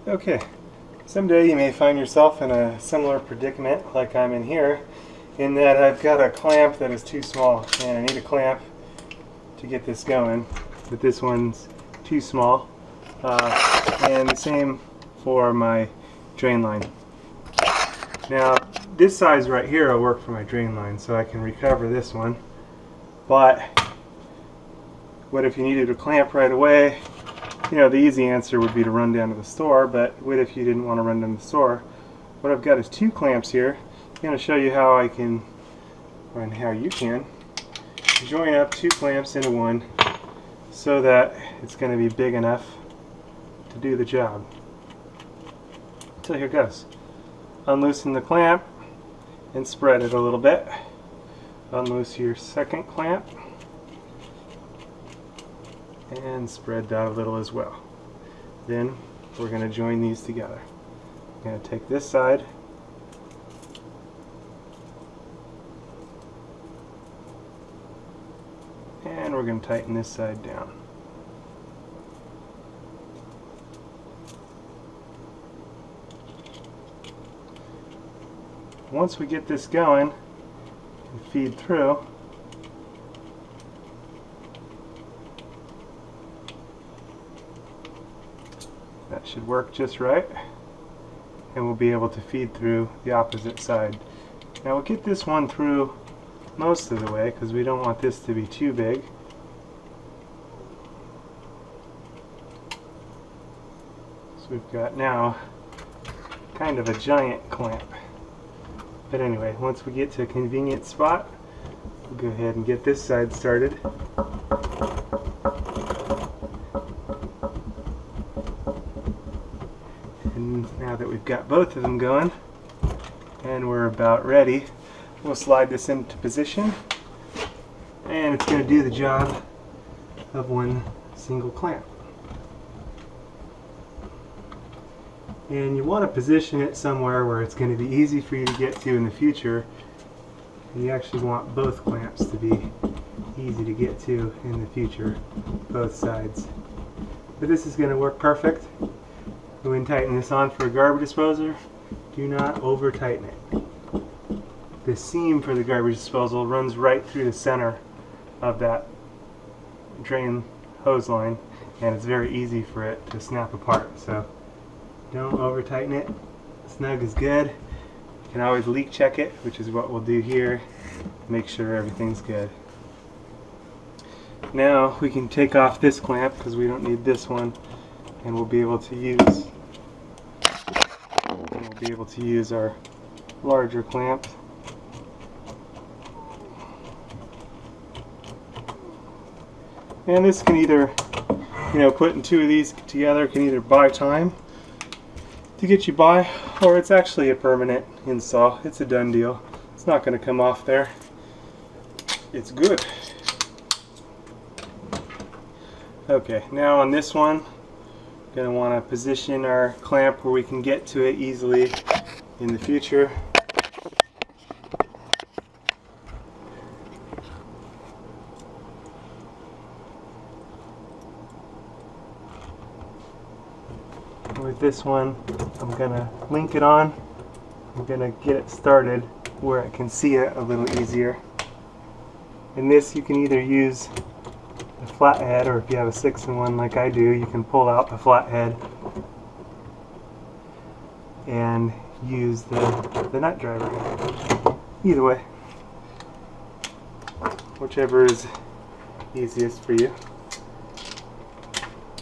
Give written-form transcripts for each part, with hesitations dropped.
Okay, someday you may find yourself in a similar predicament like I'm in here, in that I've got a clamp that is too small, and I need a clamp to get this going, but this one's too small, and the same for my drain line. Now, this size right here will work for my drain line, so I can recover this one, but what if you needed a clamp right away? You know, the easy answer would be to run down to the store, but what if you didn't want to run down to the store? What I've got is two clamps here. I'm going to show you how I can, and how you can, join up two clamps into one so that it's going to be big enough to do the job. So here goes. Unloosen the clamp and spread it a little bit. Unloose your second clamp and spread that a little as well. Then we're going to join these together. I'm going to take this side and we're going to tighten this side down. Once we get this going and feed through, that should work just right, and we'll be able to feed through the opposite side. Now we'll get this one through most of the way because we don't want this to be too big. So we've got now kind of a giant clamp. But anyway, once we get to a convenient spot, we'll go ahead and get this side started. And now that we've got both of them going and we're about ready, we'll slide this into position, and it's going to do the job of one single clamp. And you want to position it somewhere where it's going to be easy for you to get to in the future, and you actually want both clamps to be easy to get to in the future, both sides. But this is going to work perfect. When tightening this on for a garbage disposer, do not over tighten it. The seam for the garbage disposal runs right through the center of that drain hose line, and it's very easy for it to snap apart. So don't over tighten it. Snug is good. You can always leak check it, which is what we'll do here. Make sure everything's good. Now we can take off this clamp because we don't need this one, and we'll be able to use our larger clamp. And this can either, putting two of these together can either buy time to get you by, or it's actually a permanent install. It's a done deal. It's not going to come off there. It's good. Okay, now on this one, going to want to position our clamp where we can get to it easily in the future. With this one, I'm going to link it on. I'm going to get it started where I can see it a little easier. In this, you can either use a flathead, or if you have a 6-in-1 like I do, you can pull out the flathead and use the nut driver. Either way, whichever is easiest for you.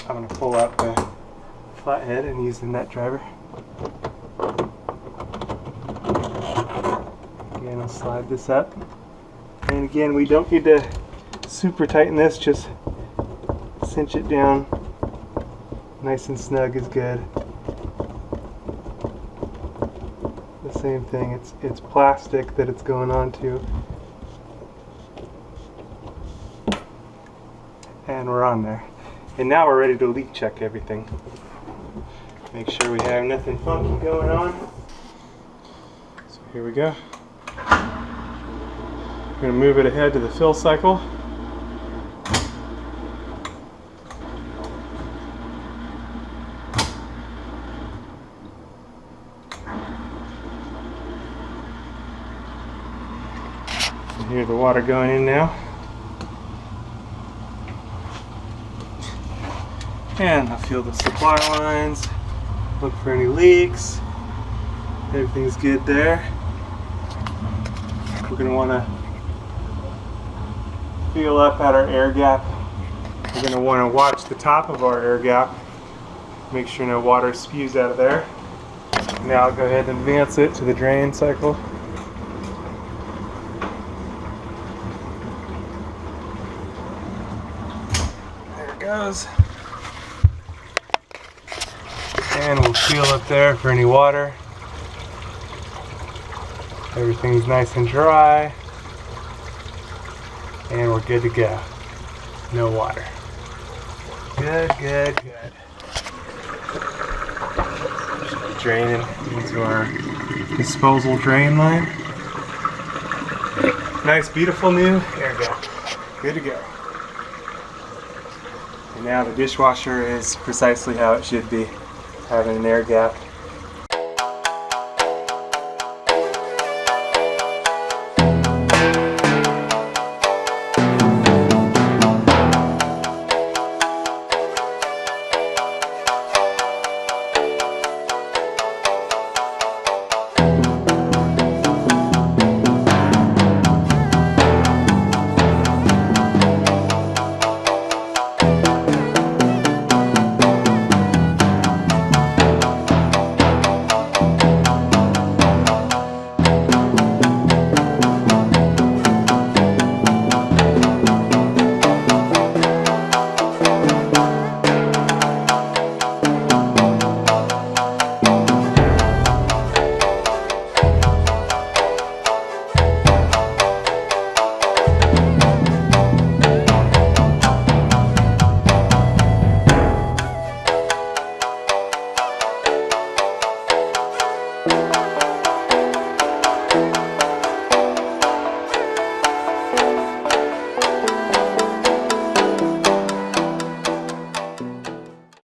I'm going to pull out the flathead and use the nut driver. Again, I'll slide this up. And again, we don't need to super tighten this, just cinch it down. Nice and snug is good. The same thing, it's plastic that it's going onto. And we're on there. And now we're ready to leak check everything. Make sure we have nothing funky going on. So here we go. I'm going to move it ahead to the fill cycle. You hear the water going in now. And I'll feel the supply lines, look for any leaks. Everything's good there. We're going to want to feel up at our air gap. We're going to want to watch the top of our air gap. Make sure no water spews out of there. Now I'll go ahead and advance it to the drain cycle. There it goes. And we'll feel up there for any water. Everything's nice and dry. And we're good to go. No water. Good, good, good. Should be draining into our disposal drain line. Nice, beautiful new air gap. Good to go. And now the dishwasher is precisely how it should be, having an air gap